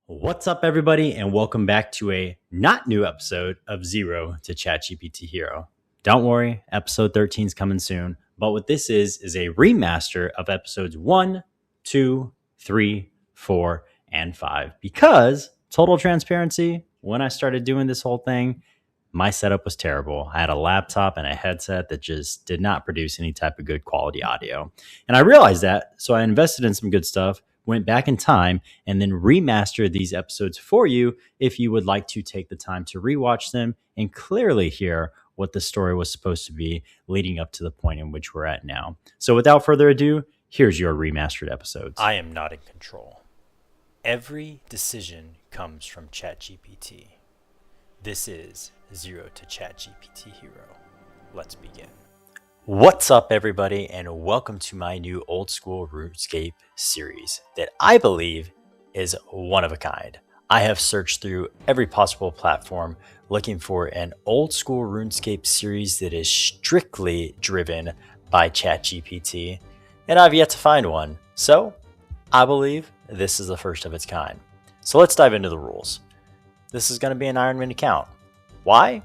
What's up, everybody, and welcome back to a not new episode of Zero to ChatGPT Hero. Don't worry, episode 13 is coming soon, but what this is a remaster of episodes 1, 2, 3, 4, and 5. Because, total transparency, when I started doing this whole thing, my setup was terrible. I had a laptop and a headset that just did not produce any type of good quality audio. And I realized that, so I invested in some good stuff, went back in time, and then remastered these episodes for you if you would like to take the time to rewatch them and clearly hear what the story was supposed to be leading up to the point in which we're at now. So without further ado, here's your remastered episodes. I am not in control. Every decision comes from ChatGPT. This is Zero to ChatGPT Hero. Let's begin. What's up, everybody, and welcome to my new Old School RuneScape series that I believe is one of a kind. I have searched through every possible platform looking for an Old School RuneScape series that is strictly driven by ChatGPT, and I've yet to find one. So, I believe this is the first of its kind. So let's dive into the rules. This is going to be an Iron Man account. Why?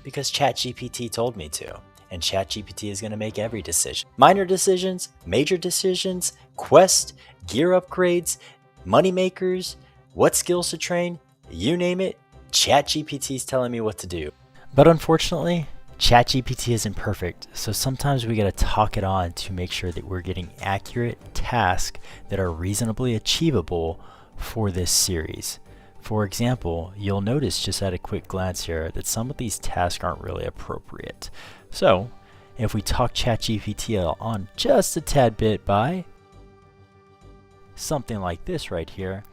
Because ChatGPT told me to. And ChatGPT is going to make every decision. Minor decisions, major decisions, quest, gear upgrades, money makers, what skills to train, you name it, ChatGPT is telling me what to do. But unfortunately, ChatGPT isn't perfect, so sometimes we got to talk it on to make sure that we're getting accurate tasks that are reasonably achievable for this series. For example, you'll notice just at a quick glance here that some of these tasks aren't really appropriate. So, if we talk ChatGPT on just a tad bit by something like this right here,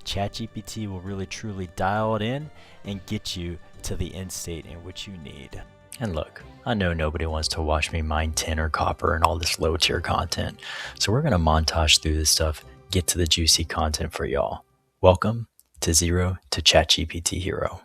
ChatGPT will really truly dial it in and get you to the end state in which you need. And look, I know nobody wants to watch me mine tin or copper and all this low tier content, so we're going to montage through this stuff, get to the juicy content for y'all. Welcome to Zero to ChatGPT Hero.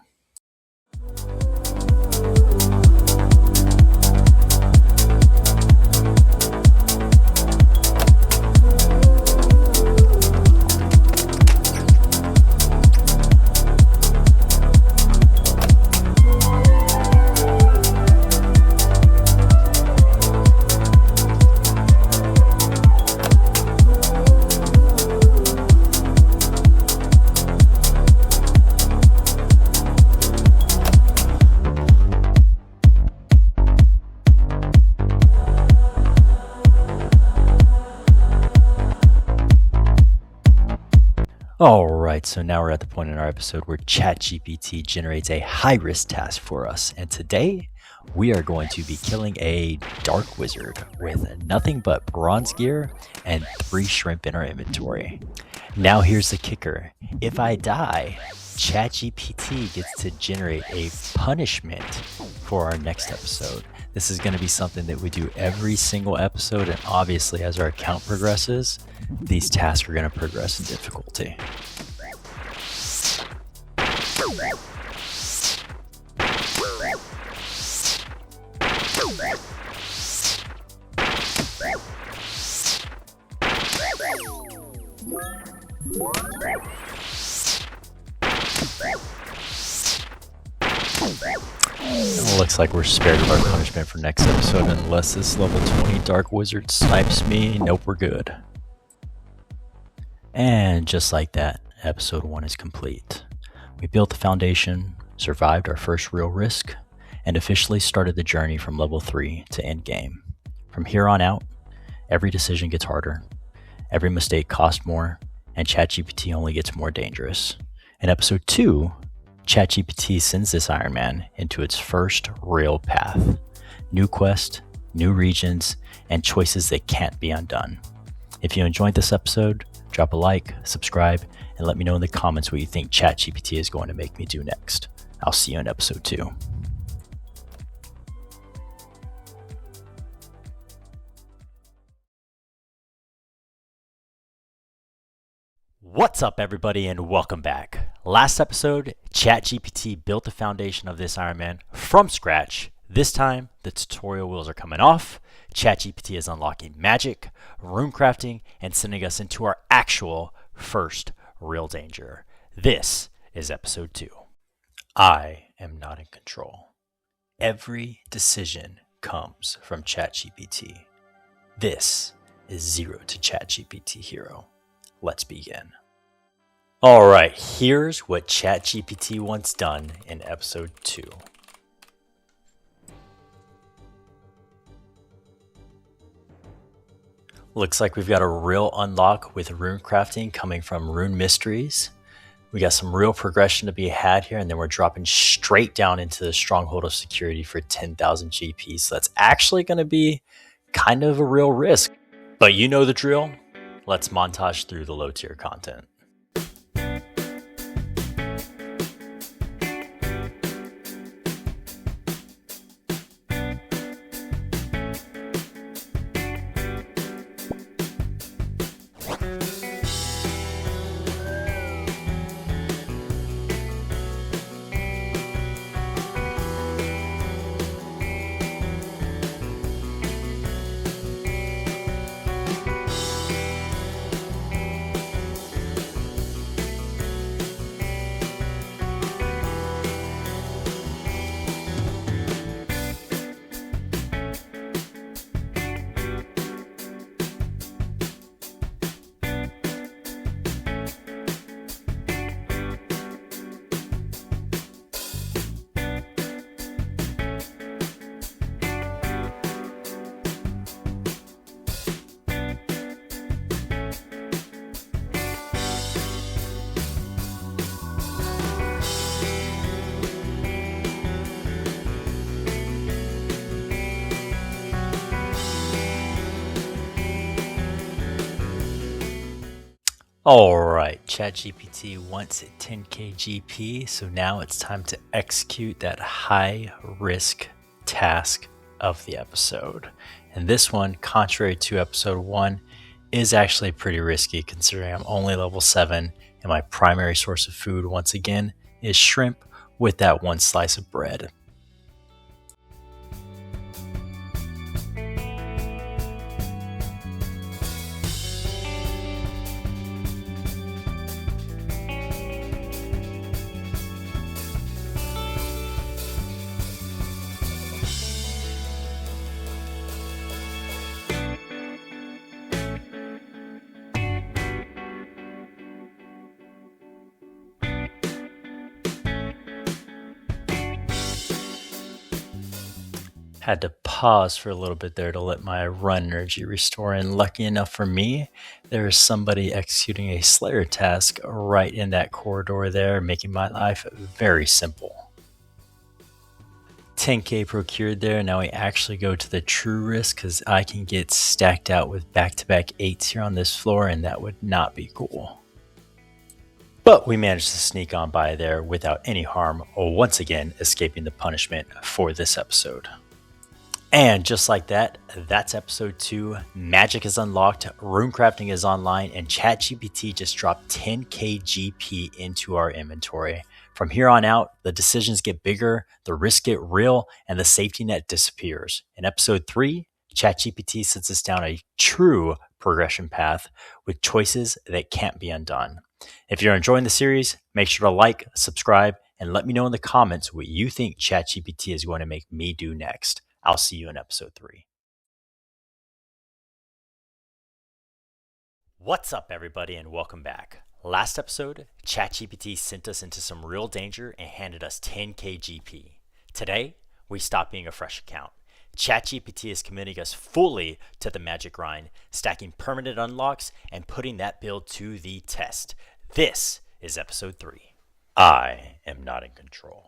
Alright, so now we're at the point in our episode where ChatGPT generates a high-risk task for us. And today, we are going to be killing a dark wizard with nothing but bronze gear and 3 shrimp in our inventory. Now here's the kicker. If I die, ChatGPT gets to generate a punishment for our next episode. This is going to be something that we do every single episode, and obviously as our account progresses, these tasks are going to progress in difficulty. Looks like we're spared of our punishment for next episode unless this level 20 dark wizard snipes me. Nope, we're good. And just like that, episode 1 is complete. We built the foundation, survived our first real risk, and officially started the journey from level 3 to endgame. From here on out, every decision gets harder, every mistake costs more, and ChatGPT only gets more dangerous. In episode 2, ChatGPT sends this Iron Man into its first real path. New quest, new regions, and choices that can't be undone. If you enjoyed this episode, drop a like, subscribe, and let me know in the comments what you think ChatGPT is going to make me do next. I'll see you in episode 2. What's up, everybody, and welcome back. Last episode, ChatGPT built the foundation of this Iron Man from scratch. This time, the tutorial wheels are coming off. ChatGPT is unlocking magic, rune crafting, and sending us into our actual first real danger. This is episode 2. I am not in control. Every decision comes from ChatGPT. This is Zero to ChatGPT Hero. Let's begin. All right, here's what ChatGPT wants done in episode 2. Looks like we've got a real unlock with rune crafting coming from Rune Mysteries. We got some real progression to be had here, and then we're dropping straight down into the Stronghold of Security for 10,000 GP. So that's actually going to be kind of a real risk. But you know the drill. Let's montage through the low tier content. All right, ChatGPT wants 10k GP, so now it's time to execute that high risk task of the episode. And this one, contrary to episode 1, is actually pretty risky considering I'm only level 7 and my primary source of food once again is shrimp with that one slice of bread. Had to pause for a little bit there to let my run energy restore, and lucky enough for me, there is somebody executing a Slayer task right in that corridor there, making my life very simple. 10k procured there. Now we actually go to the true risk because I can get stacked out with back-to-back 8s here on this floor, and that would not be cool. But we managed to sneak on by there without any harm, once again escaping the punishment for this episode. And just like that, that's episode 2. Magic is unlocked, runecrafting is online, and ChatGPT just dropped 10k GP into our inventory. From here on out, the decisions get bigger, the risks get real, and the safety net disappears. In episode 3, ChatGPT sets us down a true progression path with choices that can't be undone. If you're enjoying the series, make sure to like, subscribe, and let me know in the comments what you think ChatGPT is going to make me do next. I'll see you in episode 3. What's up, everybody, and welcome back. Last episode, ChatGPT sent us into some real danger and handed us 10k GP. Today, we stop being a fresh account. ChatGPT is committing us fully to the magic grind, stacking permanent unlocks, and putting that build to the test. This is episode 3. I am not in control.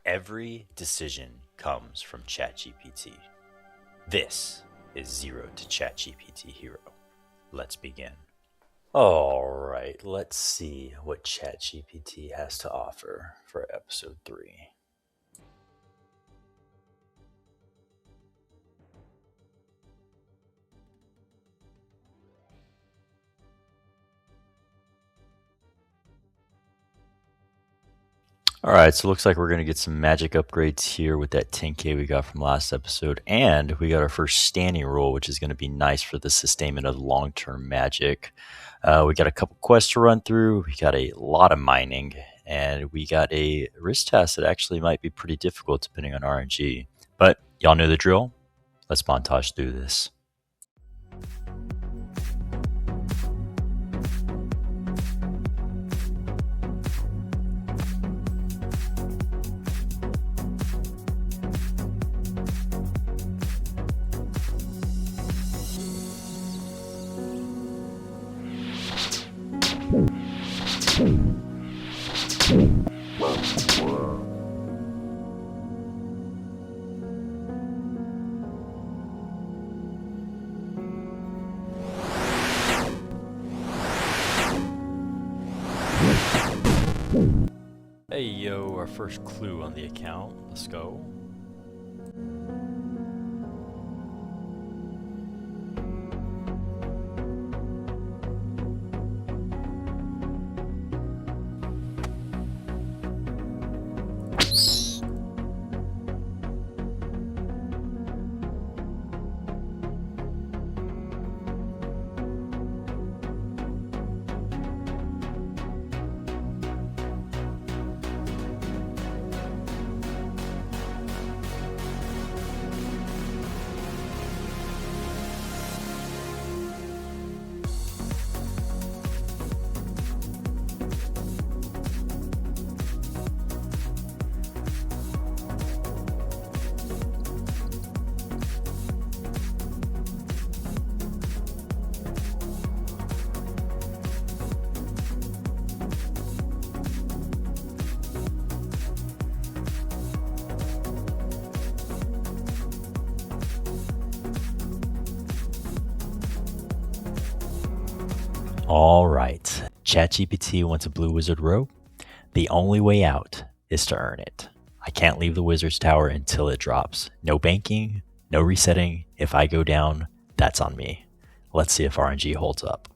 Every decision comes from ChatGPT. This is Zero to ChatGPT Hero. Let's begin. All right, let's see what ChatGPT has to offer for episode 3. All right, so it looks like we're going to get some magic upgrades here with that 10k we got from last episode. And we got our first standing roll, which is going to be nice for the sustainment of long-term magic. We got a couple quests to run through. We got a lot of mining. And we got a risk test that actually might be pretty difficult depending on RNG. But y'all know the drill. Let's montage through this. Hey yo, our first clue on the account. Let's go. All right. ChatGPT wants a blue wizard robe. The only way out is to earn it. I can't leave the wizard's tower until it drops. No banking, no resetting. If I go down, that's on me. Let's see if RNG holds up.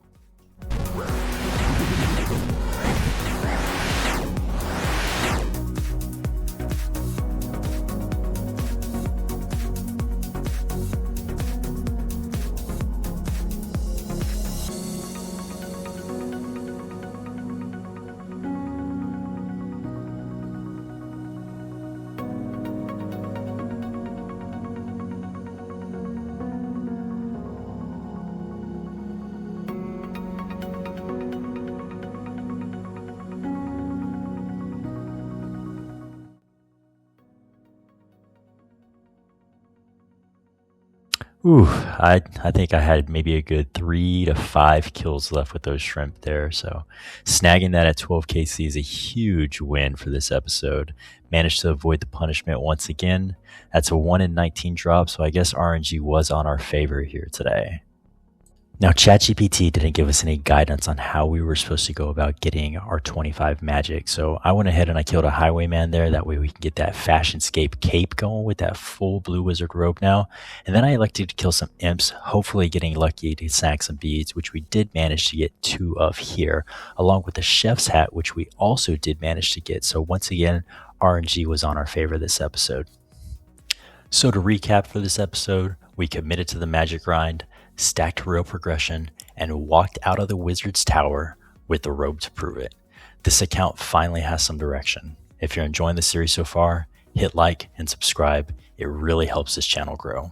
Ooh, I think I had maybe a good 3 to 5 kills left with those shrimp there. So snagging that at 12 KC is a huge win for this episode. Managed to avoid the punishment once again. That's a 1 in 19 drop, so I guess RNG was on our favor here today. Now, ChatGPT didn't give us any guidance on how we were supposed to go about getting our 25 magic. So I went ahead and I killed a highwayman there. That way we can get that Fashionscape cape going with that full blue wizard robe now. And then I elected to kill some imps, hopefully getting lucky to snag some beads, which we did manage to get 2 of here, along with the chef's hat, which we also did manage to get. So once again, RNG was on our favor this episode. So to recap for this episode, we committed to the magic grind, stacked real progression, and walked out of the wizard's tower with the robe to prove it. This account finally has some direction. If you're enjoying the series so far, hit like and subscribe. It really helps this channel grow.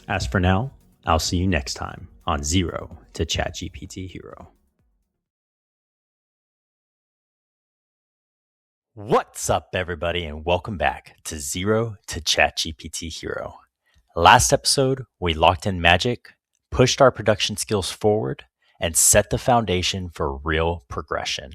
As for now, I'll see you next time on Zero to ChatGPT Hero. What's up, everybody, and welcome back to Zero to ChatGPT Hero. Last episode, we locked in magic, pushed our production skills forward, and set the foundation for real progression.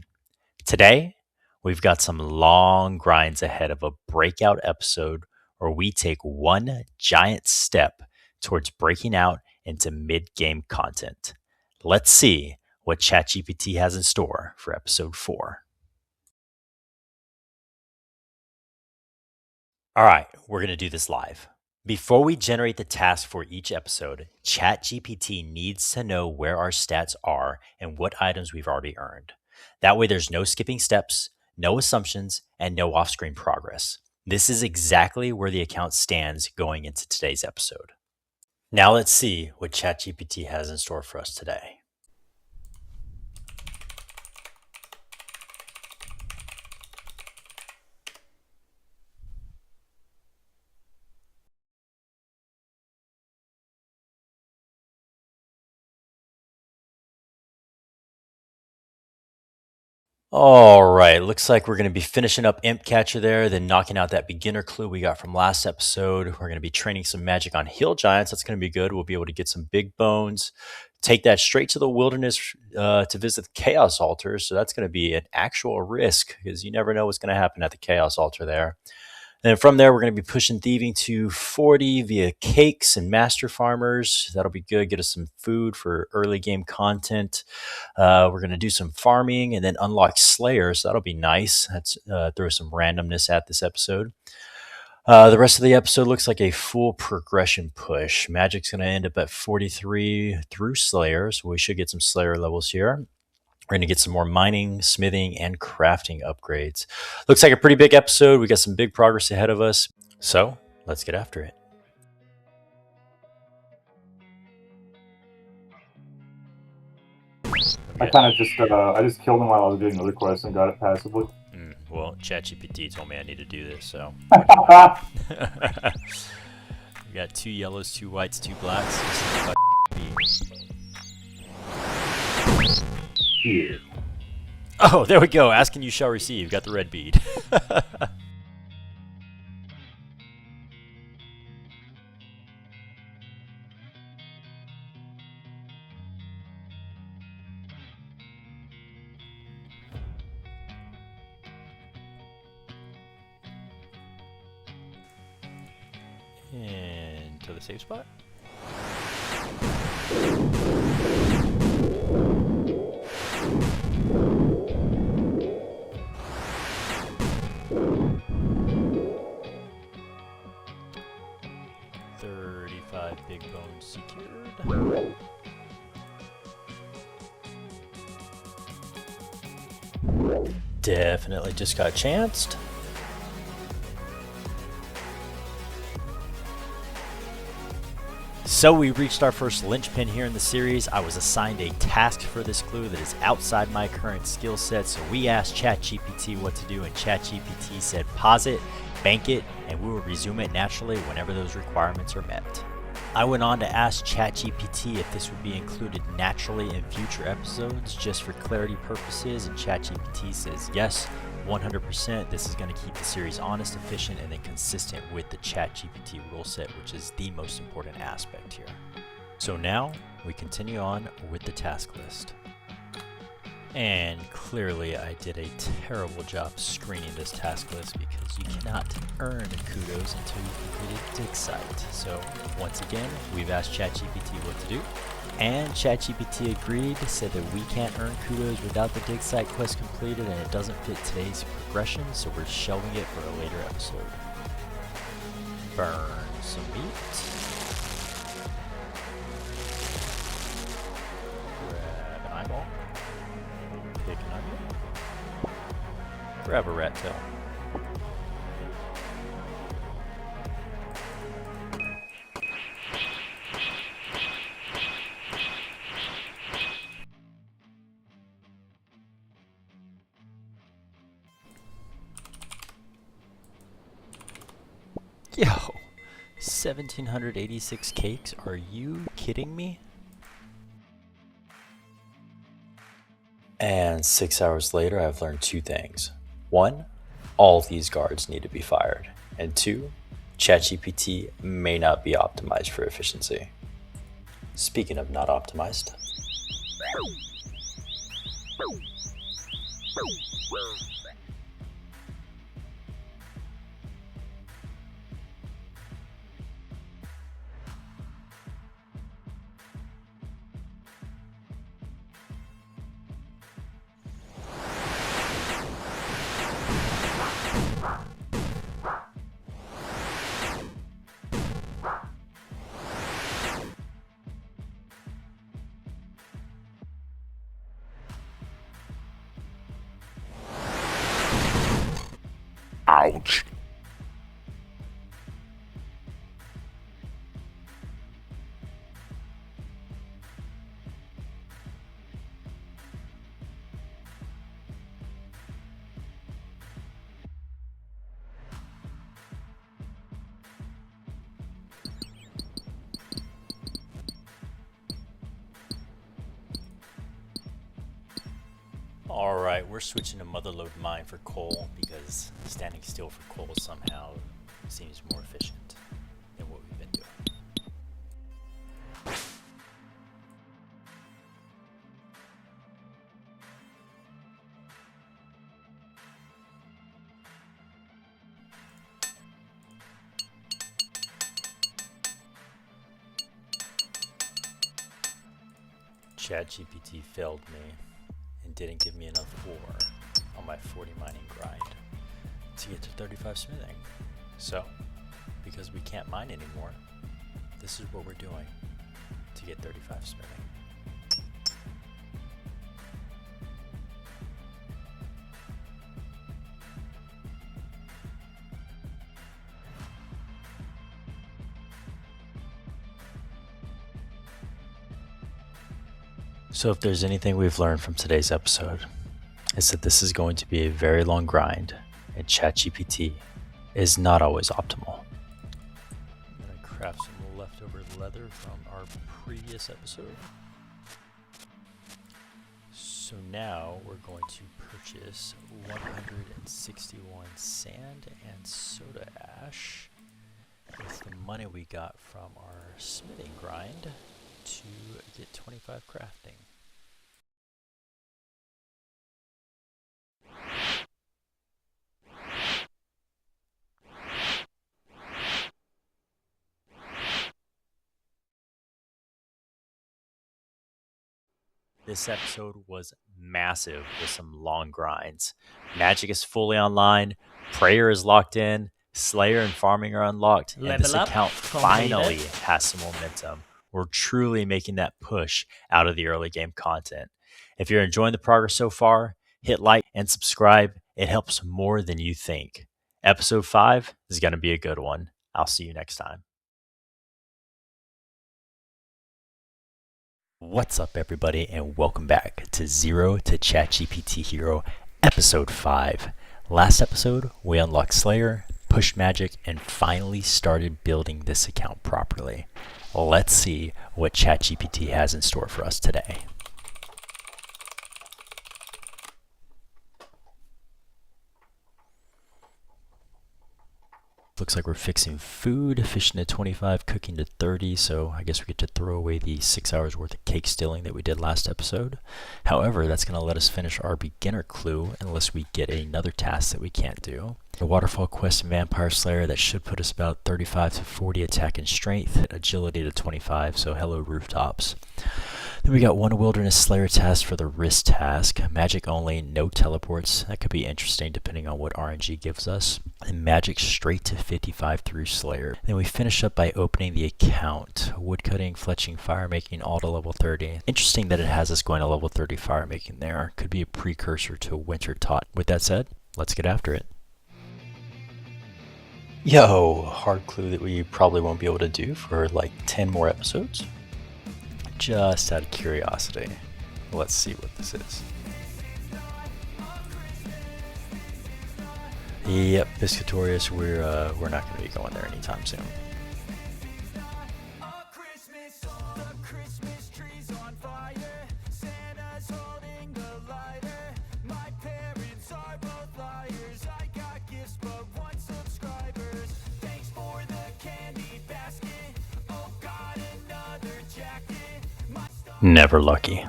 Today, we've got some long grinds ahead of a breakout episode where we take one giant step towards breaking out into mid-game content. Let's see what ChatGPT has in store for episode 4. All right, we're going to do this live. Before we generate the task for each episode, ChatGPT needs to know where our stats are and what items we've already earned. That way there's no skipping steps, no assumptions, and no off-screen progress. This is exactly where the account stands going into today's episode. Now let's see what ChatGPT has in store for us today. All right, looks like we're going to be finishing up Imp Catcher there, then knocking out that beginner clue we got from last episode. We're going to be training some magic on Hill Giants. That's going to be good. We'll be able to get some big bones, take that straight to the wilderness to visit the Chaos Altar. So that's going to be an actual risk because you never know what's going to happen at the Chaos Altar there. And then from there, we're going to be pushing thieving to 40 via cakes and master farmers. That'll be good. Get us some food for early game content. We're going to do some farming and then unlock slayers. That'll be nice. That's throw some randomness at this episode. The rest of the episode looks like a full progression push. Magic's going to end up at 43 through slayers. We should get some slayer levels here. We're going to get some more mining, smithing, and crafting upgrades. Looks like a pretty big episode. We got some big progress ahead of us. So let's get after it. I kind of just killed him while I was doing another quest and got it passively. Well, ChatGPT told me I need to do this, so. We got 2 yellows, 2 whites, 2 blacks. Yeah. Oh, there we go. Asking you shall receive. Got the red bead. And to the safe spot. Big bones secured. Definitely just got chanced. So we reached our first linchpin here in the series. I was assigned a task for this clue that is outside my current skill set. So we asked ChatGPT what to do, and ChatGPT said pause it, bank it, and we will resume it naturally whenever those requirements are met. I went on to ask ChatGPT if this would be included naturally in future episodes just for clarity purposes, and ChatGPT says yes, 100%. This is going to keep the series honest, efficient, and then consistent with the ChatGPT rule set, which is the most important aspect here. So now we continue on with the task list. And clearly I did a terrible job screening this task list because you cannot earn kudos until you complete a dig site. So once again, we've asked ChatGPT what to do, and ChatGPT agreed, said that we can't earn kudos without the dig site quest completed, and it doesn't fit today's progression, so we're shelving it for a later episode. Burn some meat. Grab an eyeball. Pick an onion. Grab a rat tail. Yo, 1,786 cakes? Are you kidding me? And 6 hours later, I've learned 2 things. 1, all of these guards need to be fired. And 2, ChatGPT may not be optimized for efficiency. Speaking of not optimized. Ouch. Alright, we're switching to Motherlode Mine for coal because standing still for coal somehow seems more efficient than what we've been doing. ChatGPT failed me and didn't give me enough ore on my 40 mining grind to get to 35 smithing. So, because we can't mine anymore, this is what we're doing to get 35 smithing. So if there's anything we've learned from today's episode, it's that this is going to be a very long grind, and ChatGPT is not always optimal. I'm going to craft some leftover leather from our previous episode. So now we're going to purchase 161 sand and soda ash with the money we got from our smithing grind to get 25 crafting. This episode was massive with some long grinds. Magic is fully online, Prayer is locked in, Slayer and Farming are unlocked, and this account finally has some momentum. We're truly making that push out of the early game content. If you're enjoying the progress so far, hit like and subscribe. It helps more than you think. Episode 5 is going to be a good one. I'll see you next time. What's up, everybody, and welcome back to Zero to ChatGPT Hero, Episode 5. Last episode, we unlocked Slayer, pushed magic, and finally started building this account properly. Let's see what ChatGPT has in store for us today. Looks like we're fixing food, fishing to 25, cooking to 30, so I guess we get to throw away the 6 hours worth of cake stealing that we did last episode. However, that's going to let us finish our beginner clue unless we get another task that we can't do. The Waterfall Quest and Vampire Slayer, that should put us about 35 to 40 attack and strength, agility to 25, so hello rooftops. Then we got one Wilderness Slayer task for the wrist task. Magic only, no teleports. That could be interesting depending on what RNG gives us. And magic straight to 55 through Slayer. Then we finish up by opening the account. Woodcutting, fletching, firemaking, all to level 30. Interesting that it has us going to level 30 firemaking there. Could be a precursor to Winter Tot. With that said, let's get after it. Yo, hard clue that we probably won't be able to do for like 10 more episodes. Just out of curiosity, let's see what this is. Yep, Piscatorius, we're not going to be going there anytime soon. Never lucky.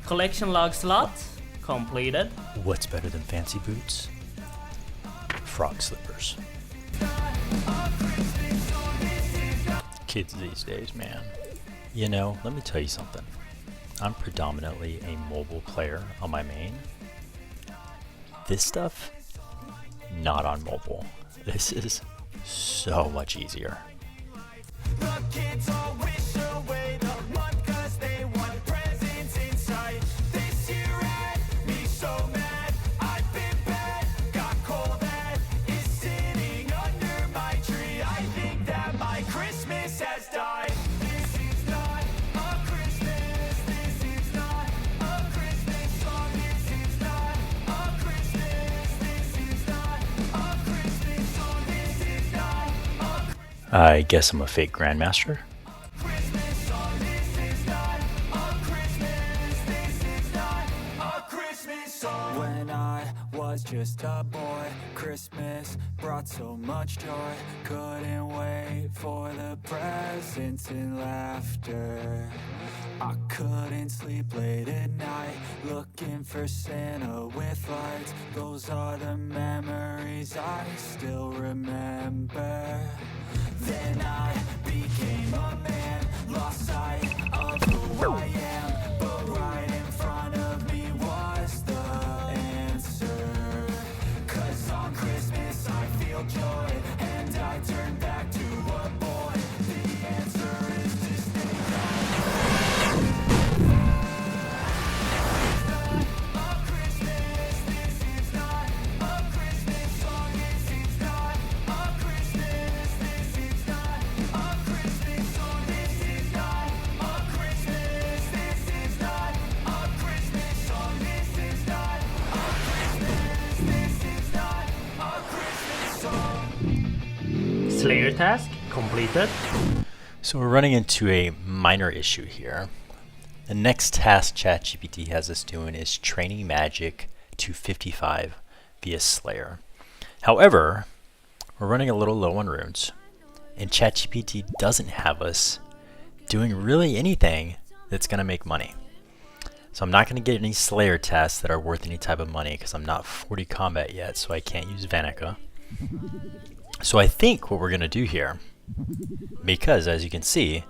Collection log slot completed. What's better than fancy boots? Frog slippers. Kids these days, man. You know, let me tell you something. I'm predominantly a mobile player on my main. This stuff, not on mobile. This is so much easier. The kids all wish away the month 'cause they want presents in sight. This year I guess I'm a fake grandmaster. When I was just a boy, Christmas brought so much joy. Couldn't wait for the presents and laughter. I couldn't sleep late at night, looking for Santa with lights. Those are the memories I still remember. Then I became a man, lost sight of who I am. But right in front of me was the answer. 'Cause on Christmas I feel joy, and I turn back to a boy. The answer is to stay Slayer task completed. So we're running into a minor issue here. The next task ChatGPT has us doing is training magic to 55 via Slayer. However, we're running a little low on runes, and ChatGPT doesn't have us doing really anything that's going to make money. So I'm not going to get any Slayer tasks that are worth any type of money because I'm not 40 combat yet, so I can't use Vanica. So I think what we're going to do here, because as you can see,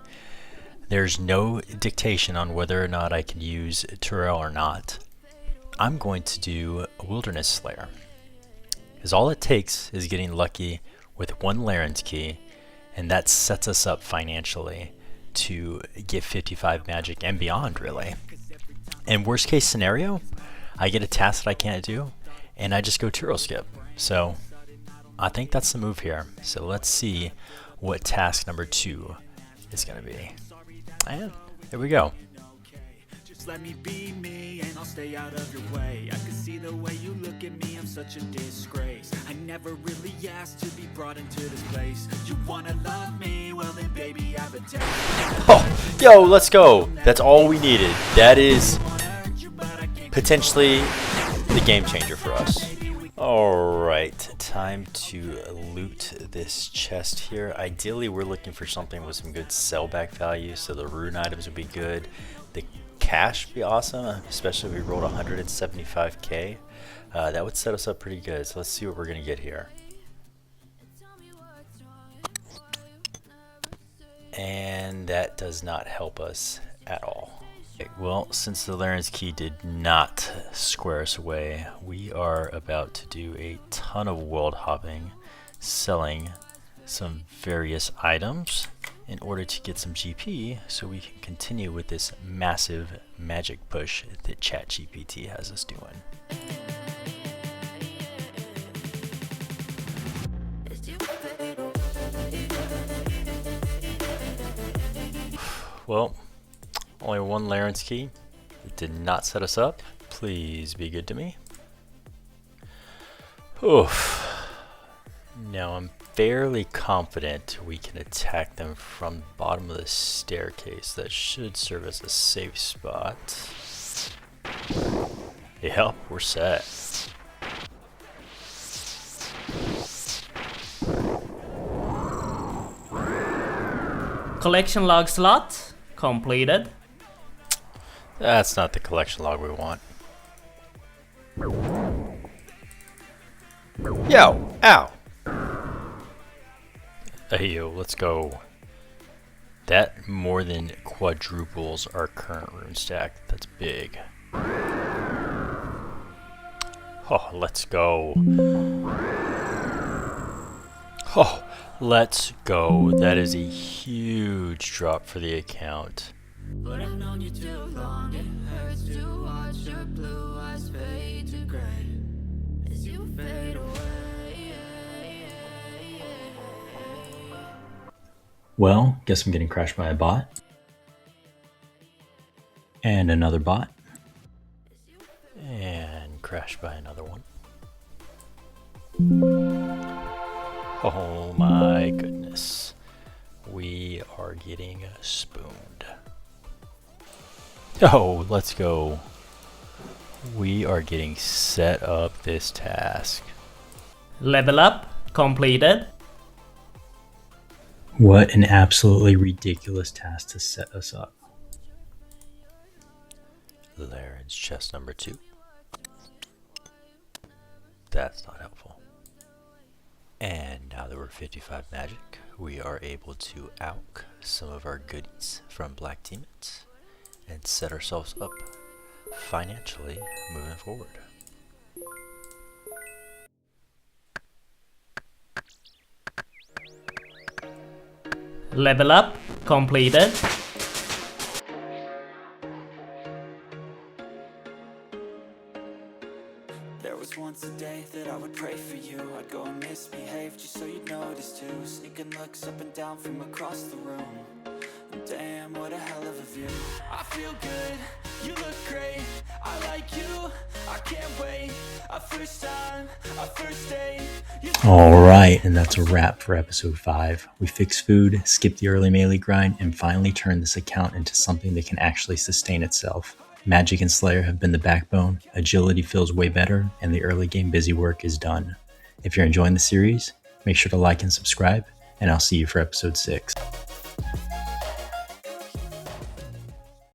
there's no dictation on whether or not I can use Turel or not, I'm going to do a Wilderness Slayer. Because all it takes is getting lucky with one Laren's key, and that sets us up financially to get 55 magic and beyond, really. And worst case scenario, I get a task that I can't do, and I just go Turel skip. So I think that's the move here. So let's see what task number 2 is going to be. And here we go. Just let me be me and I'll stay out of your way. I can see the way you look at me, I'm such a disgrace. I never really asked to be brought into this place. You wanna love me? Well then baby, I have a taste. Oh, yo, let's go. That's all we needed. That is potentially the game changer for us. Alright, time to loot this chest here. Ideally, we're looking for something with some good sellback value, so the rune items would be good. The cash would be awesome, especially if we rolled 175k. That would set us up pretty good, so let's see what we're going to get here. And that does not help us at all. Okay, well, since the Laren's key did not square us away, we are about to do a ton of world hopping, selling some various items in order to get some GP so we can continue with this massive magic push that ChatGPT has us doing. Well, only one Laren's key. It did not set us up. Please be good to me. Oof. Now I'm fairly confident we can attack them from the bottom of the staircase. That should serve as a safe spot. Yep, we're set. Collection log slot completed. That's not the collection log we want. Yo! Ow! Hey yo, let's go. That more than quadruples our current rune stack. That's big. Oh, let's go. Oh, let's go. That is a huge drop for the account. But I've known you too long, it hurts to watch your blue eyes fade to gray as you fade away. Well, guess I'm getting crashed by a bot. And another bot. And crashed by another one. Oh my goodness. We are getting spooned. Oh, let's go. We are getting set up this task. Level up completed. What an absolutely ridiculous task to set us up. Laren's chest number 2. That's not helpful. And now that we're 55 magic, we are able to alch some of our goodies from black teammates and set ourselves up financially moving forward. Level up completed. There was once a day that I would pray for you. I'd go and misbehave just so you'd notice too. Sneaking looks up and down from across the room. And damn, what a hell of a view. I feel good, you look great. I like you, I can't wait. A first time, a first date. Alright, and that's a wrap for episode 5. We fixed food, skipped the early melee grind, and finally turned this account into something that can actually sustain itself. Magic and Slayer have been the backbone, agility feels way better, and the early game busy work is done. If you're enjoying the series, make sure to like and subscribe, and I'll see you for episode 6.